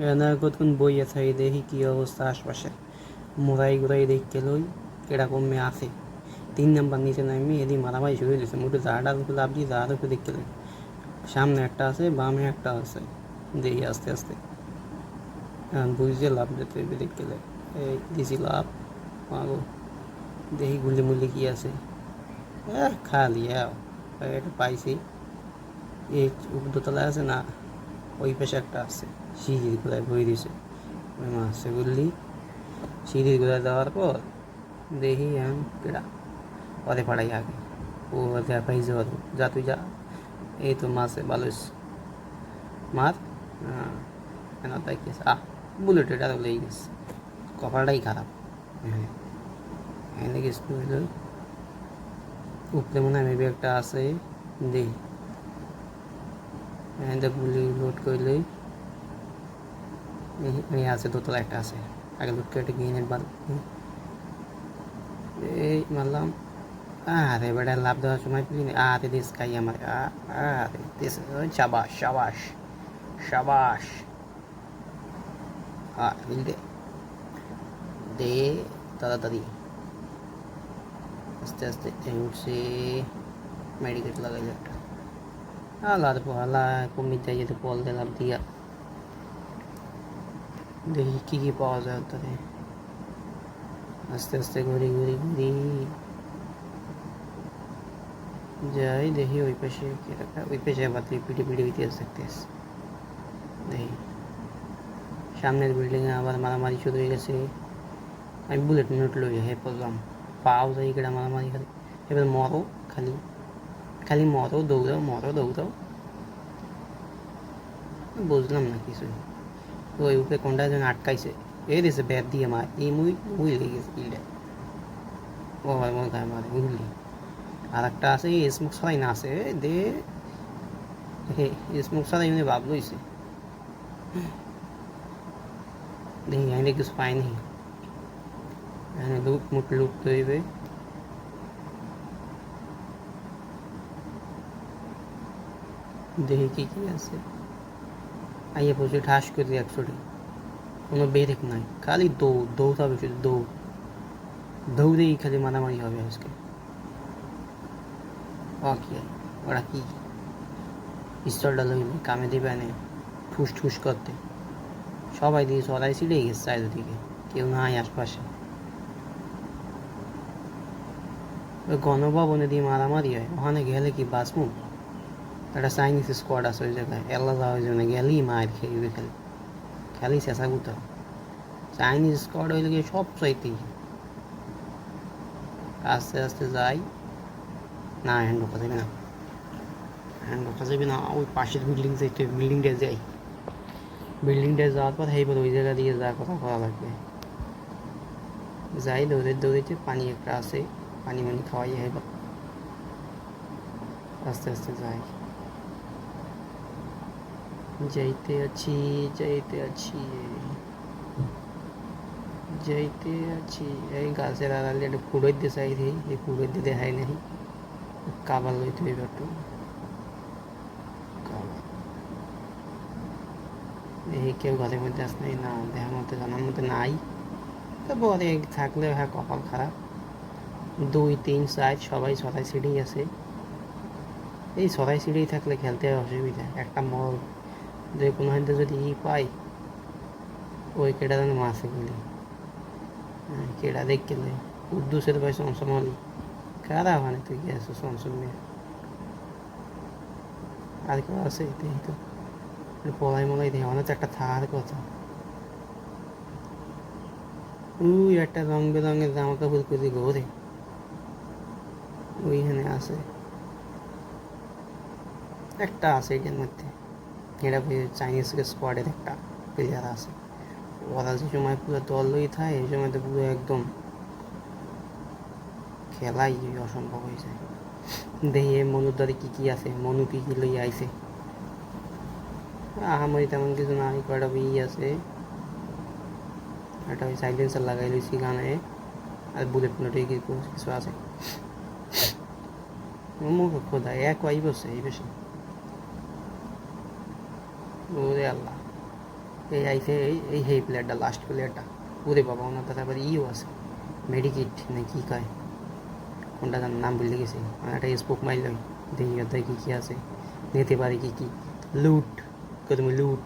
এনে কতক্ষণ বইয়া থাই দেখি কি অবস্থা আশপাশে মোরাই ঘুরাই দেখতে লই কিরকম মেয়ে আছে 3 নাম্বার নিচে নামি এদি মারামারি শুরু হয়েছে মোটে জাহাটার উপরে লাভ দিয়ে জাহার উপরে দেখতে লই সামনে একটা আছে বামে একটা আছে দেখি আস্তে আস্তে বুঝতে লাভ যেতে দেখতে লাই এই দিছি লাভ মাগো দেখি গুলি মুলি কি আছে খালি এটা পাইছি এই দোতলায় আছে না ওই পাশে একটা আছে সিঁড়ির গোড়ায় বই দিছে ওই মাছে বললি সিঁড়ির গোড়ায় দেওয়ার পর দেখি এখন কেডা পরে পাড়াই আগে ও যা পাইছে যা তুই যা এই তো মাছে ভালো মার কেন তাই গেছে বুলেট এটা লেগে গেছে কপালটাই খারাপ হ্যাঁ এনে গেছে উপরে মনে হয় মেবি একটা আছে দেখি এনে গুলি লোড করলেই আছে দোতলা একটা আছে আগে লোড করে একটা গিয়ে বার এই মারলাম আরে বেটা লাভ দেওয়ার সময় পেলি না আরে দেশ খাই আমার আরে দেশ শাবাশ শাবাশ শাবাশ দিল দে দে তাড়াতাড়ি আস্তে আস্তে উঠছে মেডিকেট লাগাইল একটা আল্লাহ কমিয়ে যাই যেতে পল দিলাম দিয়া দেখি কী পাওয়া যায় তাদের আস্তে আস্তে ঘুরি ঘুরি ঘুরি যাই দেখি ওই পাশে ওই পাশে আবার পিটি পিটি ইতিহাস দেখতেস দেখি সামনের বিল্ডিংয়ে আবার মারামারি শুরু হয়ে গেছে আমি বুলেট নোট লই হে পড়লাম পাও যাই কেডা মারামারি খালি এবার মরো খালি খালি মরো দৌড়াও বুঝলাম না কিছুই তো ওই উপরে কোনটা যেন আটকাইছে এই দিয়েছে ব্যাট দিয়ে মার এই মুই লেগে গেছে ইলটা ও হয় মনে খায় মারে বুঝলি আর একটা আছে স্মোক ছাড়াই না আছে দে হে স্মোক ছাড়াই উনি ভাব লইছে দেখি আমি কিছু পাইনি এখানে লুট মুট লুট হইবে দেখি কি কি আছে আইয়া পড়ছে ঠাস করে 100টি কোনো বেরেক নাই খালি দৌড়াবে শুধু দৌড়েই খালি মারামারি হবে আজকে কি ওরা কি পিস্তলটা লইলে কামে দিবে না ঠুস ঠুস করতে সবাই দিয়ে সরাই ছিঁড়ে গেছে চারিদিকে কেউ নাই আশপাশে ওই গণভবনে দিয়ে মারামারি হয় ওখানে গেলে কি বাঁচমু একটা চাইনিজ স্কোয়াড আছে ওই জায়গায় এল্লা যাওয়া ওই জন্য গেলেই মায়ের খেয়ে খালি চেঁচা গুতা চাইনিজ স্কোয়াড হইলে গিয়ে সব চাইতেই আস্তে আস্তে যাই না হ্যান্ড ঢোকা যাবে না ওই পাশের বিল্ডিংটা যাওয়ার পর এইবার ওই জায়গা দিয়ে যা কথা করা লাগবে যাই দৌড়াইতে পানি একটা আছে পানি মানি খাওয়াই এইবার আস্তে আস্তে যাই যাইতে আছি এই গাছের আড়ালে একটা কুড়োই দিয়ে চাই এই কুড়োই দিয়ে দেখাই নাই কাবার লইতে হইবে একটু এই কেউ ঘরের মধ্যে আস নাই না দেখার মধ্যে জানার মধ্যে নাই তারপরে থাকলে হ্যাঁ কপাল খারাপ 2 3 4 সবাই ছড়াই সিঁড়ি আছে এই ছড়াই সিঁড়ি থাকলে খেলতে অসুবিধা একটা মল যে কোনো হাতে যদি পাই ওই কেটা যেন মাছে গেলি কেডা দেখ গেলে উদ্দুসের ভাই সমসম হলি কারা ওখানে তুই গেছো সমসম নিয়ে আর কেউ আছে দেখি তো পলাই মলাই দেখি অনেক একটা থাকার কথা ওই একটা রং বেরঙের জামা কাপড় করে ঘোরে ওইখানে আছে একটা আছে এটার মধ্যে এটা চাইনিজ স্কোয়াডের একটা প্লেয়ার আছে ওরা যে সময় পুরো দল লই থাকে এই সময় তো পুরো একদম খেলাই অসম্ভব হয়ে যায় দেখি মনুর দ্বারে কী আছে মনু কী লই আইছে আহামরি তেমন কিছু নাই কয়টা আছে একটা ওই সাইলেন্সার লাগাই লইছি গানে আর বুলেট কিছু আছে মুখ খোদা এক আইবছে এই বেশি ওরে আল্লাহ এই আইসে এই প্লেয়ারটা লাস্ট প্লেয়ারটা, ওরে বাবা ওনার তার আবার ইও আছে মেডিকিট না কি কয় কোনটা তার নাম ভুলে গেছি, একটা স্পোক মাইল দেখি ওদের কী কী আছে, নিতে পারি কী কী লুট তুমি লুট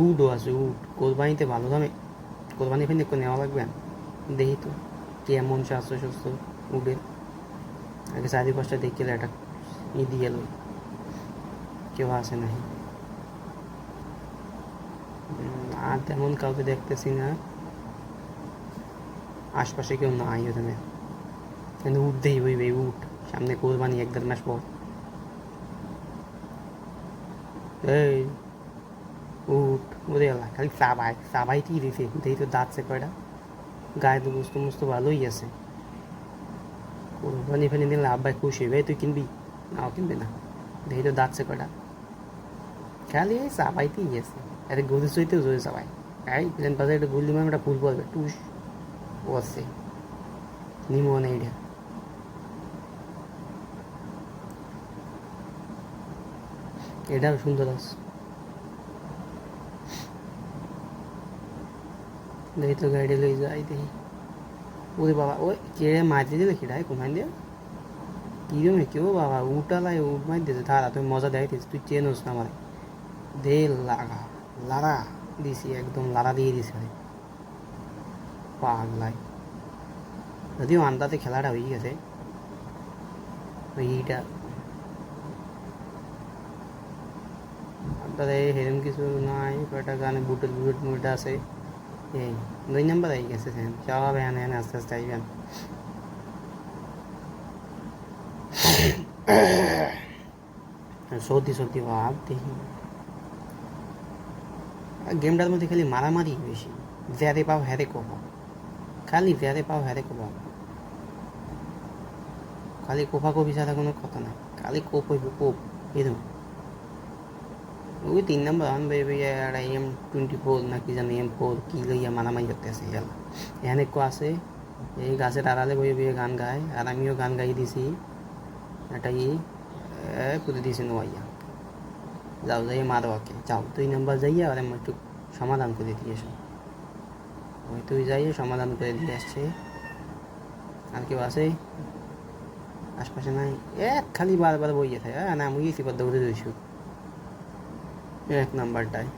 উডও আছে উড কোরবানিতে ভালো দামে কোরবানি ফেলে নেওয়া লাগবে দেখি তো কেমন স্বাস্থ্য সুস্থ উডের আগে 4-5টা দেখে একটা দিয়ে গেল কেউ আসে নাই আর তেমন কাউকে দেখতেছি না, আশপাশে কেউ নাই ওখানে, কিন্তু উঠতেই হইবে উঠ, সামনে কোরবানি 1-1.5 মাস পর। এই উঠ ওরে আল্লাহ খালি সাবাইতেই দিছে, দেখি তো দাঁতছে কয়টা, গায়ে তো বুঝতে মুস্ত ভালোই আছে, কোরবানি ফেলে দিলে আব্বাই খুশি হইবে, তুই কিনবি নাও কিনবি না, দেখি তো দাঁতছে কয়টা, খালি এই সাবাইতেই আছে, আরে গরু চইতেও জোরে সাবাই, এই প্লেন পাশে একটা গুলি মার একটা ফুল পড়বে টুস ও আছে নিমো না এইটা এটাও সুন্দর আছে, দেখি তো গাড়ি লই যাই দেখি, ওরে বাবা ওই কে মাঝে দিলে খিড়াই কমাই দিয়ে কিরম কেউ বাবা উঠালাই উঠ মাই দিয়েছে তারা, তুমি মজা দেখাইতেছিস তুই চেনোস না আমার, দে লাগা লাড়া দিছি একদম লাড়া দিয়ে দিছি পাগলাই, যদিও আন্দাতে খেলাটা হয়ে গেছে ওইটা আন্দাতে হেরম কিছু নাই, কয়টা গানে বুট মুট আছে, এই 2 নাম্বার আই গেছে সব এনে এনে আস্তে আস্তে আইবেন, সর্দি ভাব দেখি গেমটার মধ্যে খালি মারামারি বেশি, যারে পাও হ্যারে কোপাও, খালি যারে পাও হ্যারে কোপাও, খালি কোপি ছাড়া কোনো কথা নাই, খালি কোপ হইব কোপ এরকম, ওই 3 নাম্বার আনবে একটা M24 না কি জানি M4 কি লইয়া মারামারি করতে আছে গেল, এখানে একটু আছে এই গাছের আড়ালে বইয়ে বইয়ে গান গায়, আর আমিও গান গাই দিছি একটা পুঁতে দিয়েছি নোয়াইয়া, যাও যাইয়া মারো ওকে যাও 2 নাম্বার যাইয়া আর একটু সমাধান করে দিয়েছো, ওই তুই যাইয়ে সমাধান করে দিয়ে আসছে, আর কেউ আছে আশপাশে নাই, খালি বারবার বইয়ে থাকে, না আমি গেছি দৌড়ে দিয়েছি 1 নাম্বারটায়,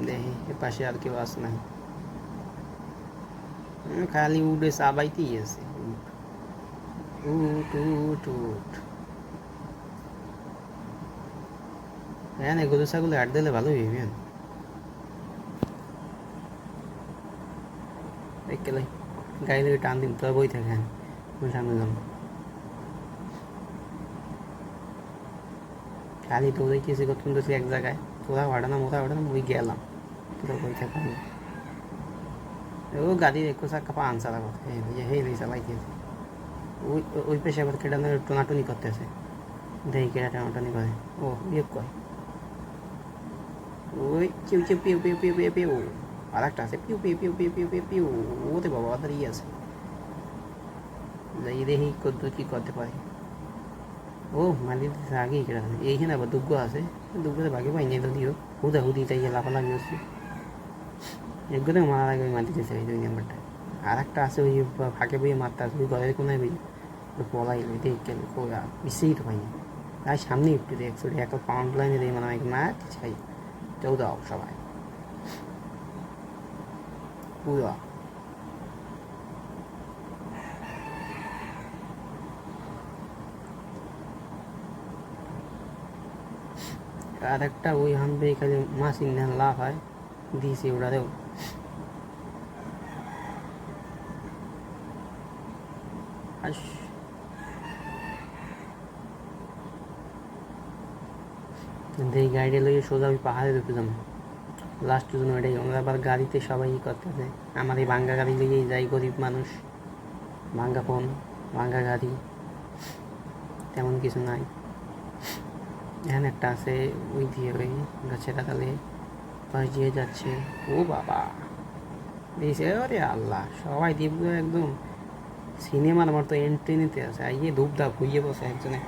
দেখি এ পাশে আর কেউ আস নাই, খালি উঠে সাবাইতেই আছে উঠ উঠ উঠ, হ্যাঁ না গরু ছাগলে হাট দিলে ভালো হইবে, দেখলে গাড়ি থেকে টান দিন তোরা বই থাকে সামনে যাম, খালি দৌড়াইতেছি কতক্ষণ তো এক জায়গায়, তোরা ভাড়ানা ওই গেলাম, তোরা বই থাকা ও গাড়ির 21 চাকা পা আনসার হেই চালাইতেছে, ওই পেশে আবার কেটা টোনাটুনি করতেছে, দেখি কেটা টানাটানি করে, ও কয় ওই চিউ চিউ পিউ পিউ পিউ পিউ পিউ, আর একটা আছে পিউ পিউ পিউ পিউ পিউ পিউ পিউ, ওতে বাবা ওদের আছে, যাই দেখি কত কি করতে পারে, ও মালি আগেই কেটা এইখানে আবার দুগ্গ আছে, দুগ্গতে বাকি পাই নাই যদিও হুদি তাই লাফালাফি হচ্ছে, একগুলো মারার আগে ওই মাটি দিতে ওই 2 নাম্বারটা, আর একটা আছে ওই ফাঁকে বইয়ে মারতে আছে ওই ঘরের কোনায় বই পলাই দেখ গেল বিশ্বেই তো পাইনি, তাই সামনে একটু দেখছো এত পাউন্ড লাইনে দিয়ে মানে মার চাই কেউ দাও সবাই পুরো, আর একটা ওই হামবে খালি মাসিন লাভ হয় দিয়েছি ওটারেও, এই গাড়ি লইয়ে সোজা ওই পাহাড়ে ঢুকে যাবো লাস্টের জন্য, এটাই আমরা আবার গাড়িতে সবাই করতেছে, আমার এই ভাঙ্গা গাড়ি লইয়েই যাই, গরিব মানুষ, ভাঙ্গা ফোন ভাঙ্গা গাড়ি তেমন কিছু নাই, এখানে একটা আছে ওই দিয়ে ওই গাছের আড়ালে পাশ দিয়ে যাচ্ছে, ও বাবা দিয়েছে আরে আল্লাহ সবাই দিব একদম সিনেমার মতো এন্ট্রি নিতে আছে, আইয়ে ধূপ ধাপ হইয়ে বসে একজনে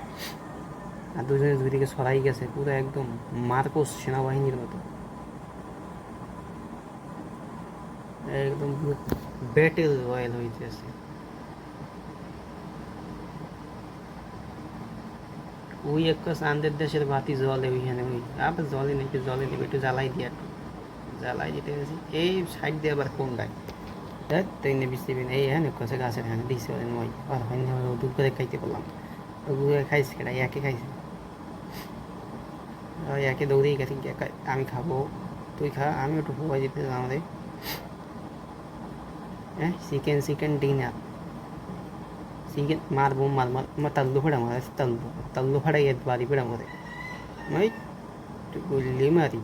আর দুজনে দুই দিকে ছড়াই গেছে পুরো একদম মার্কোস সেনাবাহিনীর মতো, একদম পুরো ব্যাটেল রয়্যাল হইতেছে। ওই একটা চাঁদের দেশের বাতি জলে ওইখানে, ওই আবার জলে নেই, একটু জলে নেবে, একটু জ্বালাই দিয়ে, একটু জ্বালাই দিতে গেছি এই সাইড দিয়ে আবার কোন গায়ে তাই নে বৃষ্টি বিন এই হ্যাঁ কষে গাছের হ্যাঁ দিয়েছে ওদের নয় আর হয় না দুধ করে খাইতে বললাম, ওগুলো খাইছে কেটা একে খাইছে, ওই একে দৌড়েই গেছে, আমি খাবো তুই খা, আমি একটু হওয়াই দিতে আমাদের হ্যাঁ চিকেন চিকেন ডিনার চিকেন মারবো মার তাল্লু ফেড়া মারে তাল্লু তাল্লু ফেড়াই বাড়ি ফেড়া মারে ওই গুল্লি মারি